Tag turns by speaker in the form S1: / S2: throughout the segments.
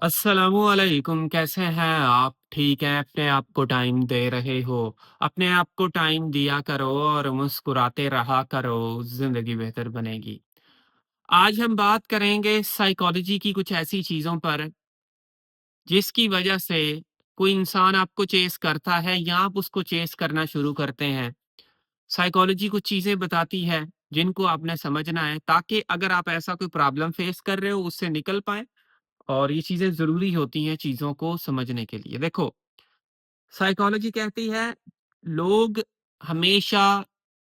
S1: अस्सलामुअलैकुम, कैसे हैं आप? ठीक हैं? अपने आप को टाइम दे रहे हो? अपने आप को टाइम दिया करो और मुस्कुराते रहा करो, ज़िंदगी बेहतर बनेगी। आज हम बात करेंगे साइकोलॉजी की कुछ ऐसी चीज़ों पर, जिसकी वजह से कोई इंसान आपको चेज़ करता है या आप उसको चेज़ करना शुरू करते हैं। साइकोलॉजी कुछ चीज़ें बताती है, जिनको आपने समझना है ताकि अगर आप ऐसा कोई प्रॉब्लम फेस कर रहे हो, उससे निकल पाएँ। और ये चीज़ें ज़रूरी होती हैं चीज़ों को समझने के लिए। देखो, साइकोलॉजी कहती है लोग हमेशा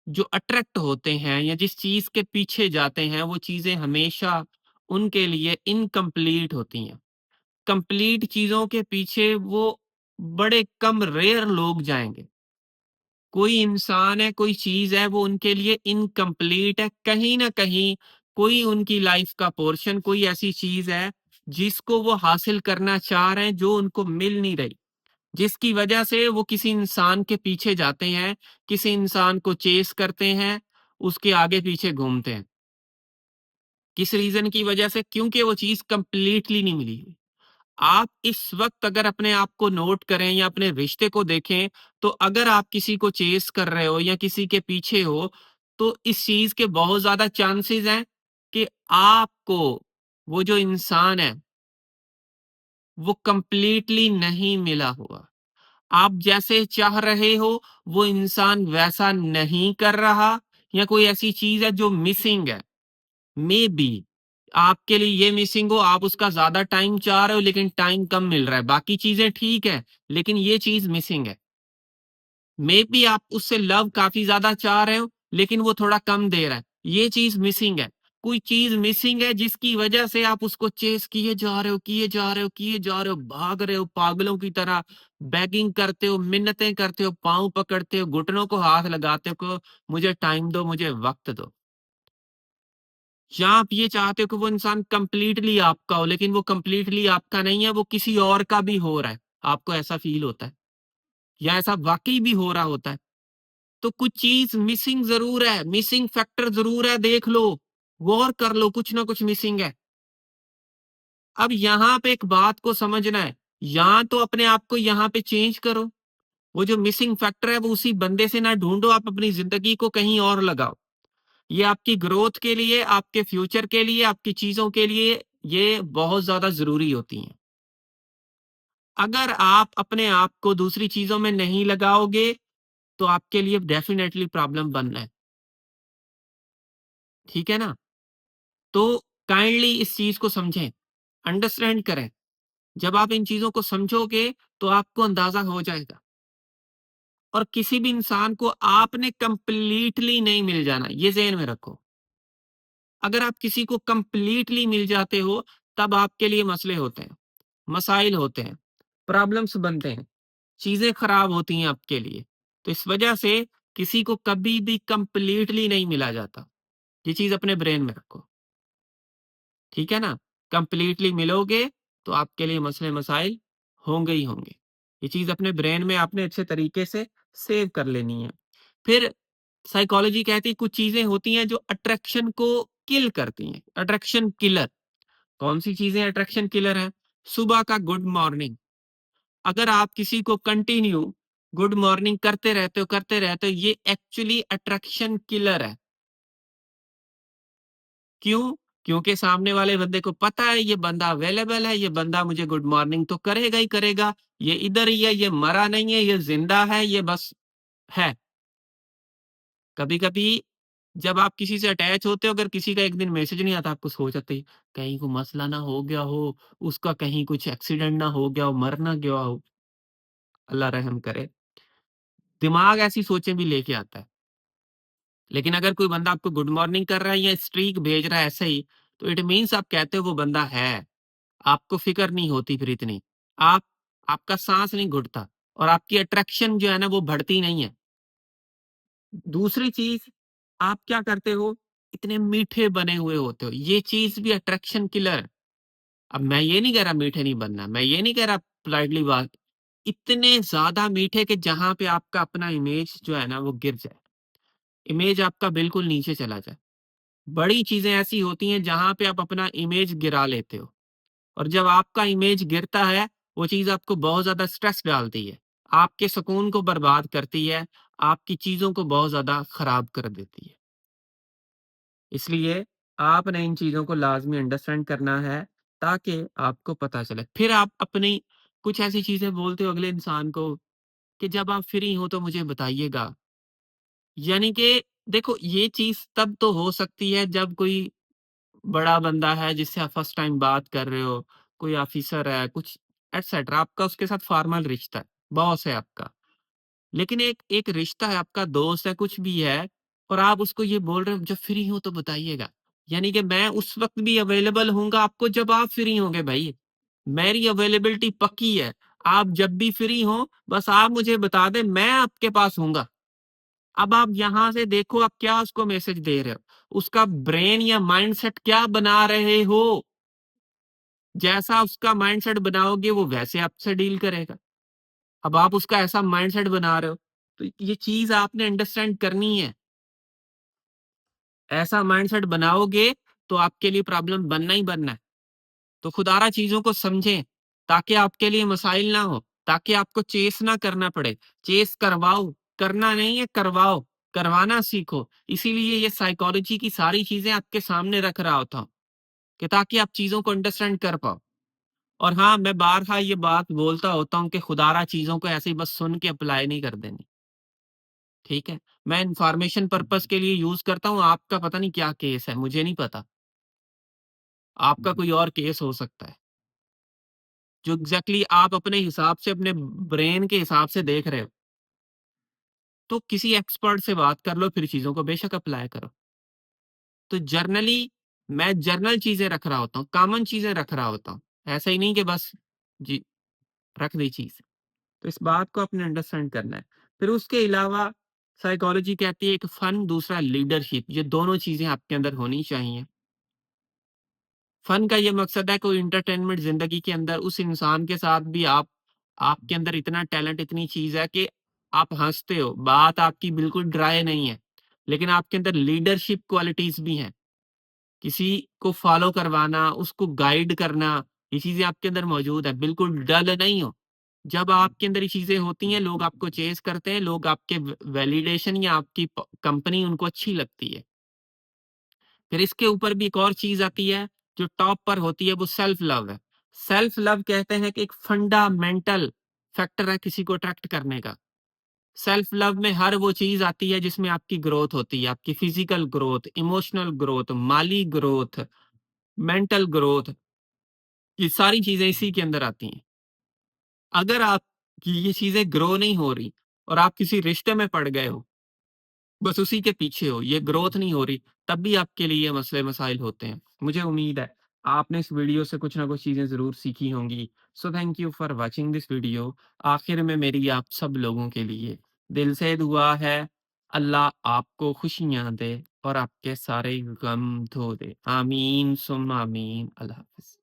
S1: जो अट्रैक्ट होते हैं या जिस चीज़ के पीछे जाते हैं वो चीज़ें हमेशा उनके लिए इनकम्प्लीट होती हैं। कंप्लीट चीज़ों के पीछे वो बड़े कम रेयर लोग जाएँगे। कोई इंसान है, कोई चीज़ है, वो उनके लिए इनकम्प्लीट है। कहीं न कहीं कोई उनकी लाइफ़ का पोर्शन, कोई ऐसी चीज़ है, जिसको वो हासिल करना चाह रहे हैं, जो उनको मिल नहीं रही। जिसकी वजह से वो किसी इंसान के पीछे जाते हैं, किसी इंसान को चेज़ करते हैं, उसके आगे-पीछे घूमते हैं। किस रीज़न की वजह से? क्योंकि वो चीज़ कंप्लीटली नहीं मिली हुई। आप इस वक़्त अगर अपने आप को नोट करें या अपने रिश्ते को देखें, तो अगर आप किसी को चेज़ कर रहे हो या किसी के पीछे हो, तो इस चीज़ के बहुत ज़्यादा चांसेज़ हैं कि आपको वो जो इंसान है, वो कंप्लीटली नहीं मिला हुआ। आप जैसे चाह रहे हो, वो इंसान वैसा नहीं कर रहा या कोई ऐसी चीज़ है जो मिसिंग है। मेबी आपके लिए ये मिसिंग हो, आप उसका ज़्यादा टाइम चाह रहे हो लेकिन टाइम कम मिल रहा है। बाकी चीज़ें ठीक है, लेकिन ये चीज़ मिसिंग है। मेबी आप उससे लव काफ़ी ज़्यादा चाह रहे हो, लेकिन वो थोड़ा कम दे रहा है। ये चीज़ मिसिंग है। कोई चीज़ मिसिंग है जिसकी वजह से आप उसको चेज़ किए जा रहे हो, किए जा रहे हो, किए जा रहे हो, भाग रहे हो पागलों की तरह, बेगिंग करते हो, मिन्नतें करते हो, पाँव पकड़ते हो, घुटनों को हाथ लगाते हो, मुझे टाइम दो, मुझे वक़्त दो। या आप ये चाहते हो कि वो इंसान कंप्लीटली आपका हो, लेकिन वो कंप्लीटली आपका नहीं है, वो किसी और का भी हो रहा है। आपको ऐसा फ़ील होता है या ऐसा वाक़ई भी हो रहा होता है। तो कुछ चीज़ मिसिंग ज़रूर है, मिसिंग फैक्टर ज़रूर है, देख लो, गौर कर लो, कुछ ना कुछ मिसिंग है। अब यहाँ पे एक बात को समझना है, या तो अपने आप को यहाँ पे चेंज करो, वो जो मिसिंग फैक्टर है वो उसी बंदे से ना ढूँढो, आप अपनी ज़िंदगी को कहीं और लगाओ। ये आपकी ग्रोथ के लिए, आपके फ्यूचर के लिए, आपकी चीज़ों के लिए ये बहुत ज़्यादा ज़रूरी होती हैं। अगर आप अपने आप को दूसरी चीज़ों में नहीं लगाओगे, तो आपके लिए डेफ़िनेटली प्रॉब्लम बनना है। ठीक है ना? तो काइंडली इस चीज़ को समझें, अंडरस्टैंड करें। जब आप इन चीज़ों को समझोगे, तो आपको अंदाज़ा हो जाएगा और किसी भी इंसान को आपने कंप्लीटली नहीं मिल जाना, ये ज़हन में रखो। अगर आप किसी को कंप्लीटली मिल जाते हो, तब आपके लिए मसले होते हैं, मसाइल होते हैं, प्रॉब्लम्स बनते हैं, चीज़ें खराब होती हैं आपके लिए। तो इस वजह से किसी को कभी भी कंप्लीटली नहीं मिला जाता। ये चीज़ अपने ब्रेन में रखो, ठीक है ना? कंप्लीटली मिलोगे, तो आपके लिए मसले-मसाइल होंगे ही होंगे। ये चीज़ अपने ब्रेन में आपने अच्छे तरीके से सेव कर लेनी है। फिर साइकोलॉजी कहती है कुछ चीज़ें होती हैं जो अट्रैक्शन को किल करती हैं, अट्रैक्शन किलर। कौन-सी चीज़ें अट्रैक्शन किलर हैं? सुबह का गुड मॉर्निंग। अगर आप किसी को कंटिन्यू गुड मॉर्निंग करते रहते हो, ये एक्चुअली अट्रैक्शन किलर है। क्यों? क्योंकि सामने वाले बंदे को पता है ये बंदा अवेलेबल है, ये बंदा मुझे गुड मॉर्निंग तो करेगा ही करेगा। ये इधर ही है, ये मरा नहीं है, ये ज़िंदा है, ये बस है। कभी-कभी जब आप किसी से अटैच होते हो, अगर किसी का एक दिन मैसेज नहीं आता, आपको सोच आती है, कहीं को मसला ना हो गया हो, उसका कहीं कुछ एक्सीडेंट ना हो गया हो, मर ना गया हो, अल्लाह रहम करे। दिमाग ऐसी सोचें भी लेके आता है। लेकिन अगर कोई बंदा आपको गुड मॉर्निंग कर रहा है या स्ट्रीक भेज रहा है ऐसे ही, तो इट मीन्स आप कहते हो वो बंदा है। आपको फ़िक्र नहीं होती फिर इतनी। आप आपका साँस नहीं घुटता और आपकी अट्रैक्शन जो है ना वो बढ़ती नहीं है। दूसरी चीज़, आप क्या करते हो, इतने मीठे बने हुए होते हो, ये चीज़ भी अट्रैक्शन किलर है। अब मैं ये नहीं कह रहा मीठे नहीं बनना, मैं ये नहीं कह रहा पोलाइटली बात, इतने ज़्यादा मीठे कि जहाँ पे आपका अपना इमेज जो है ना वो गिर जाए, इमेज आपका बिल्कुल नीचे चला जाए। बड़ी चीज़ें ऐसी होती हैं जहाँ पे आप अपना इमेज गिरा लेते हो। और जब आपका इमेज गिरता है, वो चीज़ आपको बहुत ज़्यादा स्ट्रेस डालती है, आपके सुकून को बर्बाद करती है, आपकी चीज़ों को बहुत ज़्यादा खराब कर देती है। इसलिए आपने इन चीज़ों को लाज़मी अंडरस्टैंड करना है ताकि आपको पता चले। फिर आप अपनी कुछ ऐसी चीज़ें बोलते हो अगले इंसान को कि जब आप फ्री हो तो मुझे बताइएगा। यानी कि देखो ये चीज़ तब तो हो सकती है जब कोई बड़ा बंदा है जिससे आप फर्स्ट टाइम बात कर रहे हो, कोई ऑफ़िसर है, कुछ एटसेट्रा आपका उसके साथ फॉर्मल रिश्ता है, बॉस है आपका। लेकिन एक एक रिश्ता है, आपका दोस्त है, कुछ भी है और आप उसको ये बोल रहे हो जब फ्री हो तो बताइएगा। यानी कि मैं उस वक़्त भी अवेलेबल होऊँगा आपको जब आप फ्री होंगे भई। मेरी अवेलेबिलिटी पक्की है। आप जब भी फ्री हो बस आप मुझे बता दें मैं आपके पास हूँगा। अब आप यहाँ से देखो आप क्या उसको मैसेज दे रहे हो। उसका ब्रेन या माइंडसेट क्या बना रहे हो? जैसा उसका माइंडसेट बनाओगे वो वैसे आपसे डील करेगा। अब आप उसका ऐसा माइंडसेट बना रहे हो, तो ये चीज़ आपने अंडरस्टैंड करनी है। ऐसा माइंडसेट बनाओगे, तो आपके लिए प्रॉब्लम बनना ही बनना है। तो खुदारा चीज़ों को समझें, ताकि आपके लिए मसाइल ना हो, ताकि आपको चेस ना करना पड़े। चेस करवाओ, करना नहीं है करवाओ, करवाना सीखो। इसीलिए ये साइकोलॉजी की सारी चीज़ें आपके सामने रख रहा होता हूँ, कि ताकि आप चीज़ों को अंडरस्टैंड कर पाओ। और हाँ, मैं बारहा ये बात बोलता होता हूँ कि खुदारा चीज़ों को ऐसे ही बस सुन के अप्लाई नहीं कर देनी। ठीक है? मैं इन्फॉर्मेशन पर्पज़ के लिए यूज़ करता हूँ, आपका पता नहीं क्या केस है, मुझे नहीं पता। आपका कोई और केस हो सकता है, जो एग्ज़ैक्टली आप अपने हिसाब से, अपने ब्रेन के हिसाब से देख रहे हो। तो किसी एक्सपर्ट से बात कर लो, फिर चीज़ों को बेशक अप्लाई करो। तो जर्नली मैं जर्नल चीज़ें रख रहा होता हूँ, कॉमन चीज़ें रख रहा होता हूँ। ऐसा ही नहीं कि बस जी, रख दी चीज़। तो इस बात को आपने अंडरस्टैंड करना है। फिर उसके अलावा साइकोलॉजी कहती है एक फन, दूसरा लीडरशिप, ये दोनों चीज़ें आपके अंदर होनी चाहिए। फन का ये मकसद है कोई एंटरटेनमेंट ज़िंदगी के अंदर उस इंसान के साथ भी आपके अंदर इतना टैलेंट, इतनी चीज़ है कि आप हँसते हो, बात आपकी बिल्कुल ड्राई नहीं है, लेकिन आपके अंदर लीडरशिप क्वालिटीज़ भी हैं। किसी को फॉलो करवाना, उसको गाइड करना, ये चीज़ें आपके अंदर मौजूद है, बिल्कुल डल नहीं हो। जब आपके अंदर ये चीज़ें होती हैं, लोग आपको चेज़ करते हैं, लोग आपके वैलिडेशन या आपकी कंपनी उनको अच्छी लगती है। फिर इसके ऊपर भी एक और चीज़ आती है, जो टॉप पर होती है, वो सेल्फ लव है। सेल्फ लव कहते हैं कि एक फंडामेंटल फैक्टर है किसी को अट्रैक्ट करने का। सेल्फ लव में हर वो चीज़ आती है जिसमें आपकी ग्रोथ होती है, आपकी फिजिकल ग्रोथ, इमोशनल ग्रोथ, माली ग्रोथ, मेंटल ग्रोथ, ये सारी चीज़ें इसी के अंदर आती हैं। अगर आपकी ये चीज़ें ग्रो नहीं हो रही और आप किसी रिश्ते में पड़ गए हो, बस उसी के पीछे हो, ये ग्रोथ नहीं हो रही, तब भी आपके लिए ये मसले-मसाइल होते हैं। मुझे उम्मीद है, आपने इस वीडियो से कुछ ना कुछ चीज़ें ज़रूर सीखी होंगी। So thank you for watching this video. आखिर में मेरी आप सब लोगों के लिए दिल से दुआ है, अल्लाह आपको खुशियाँ दे और आपके सारे गम धो दे। आमीन सुम्मा आमीन। अल्लाह हाफ़िज़।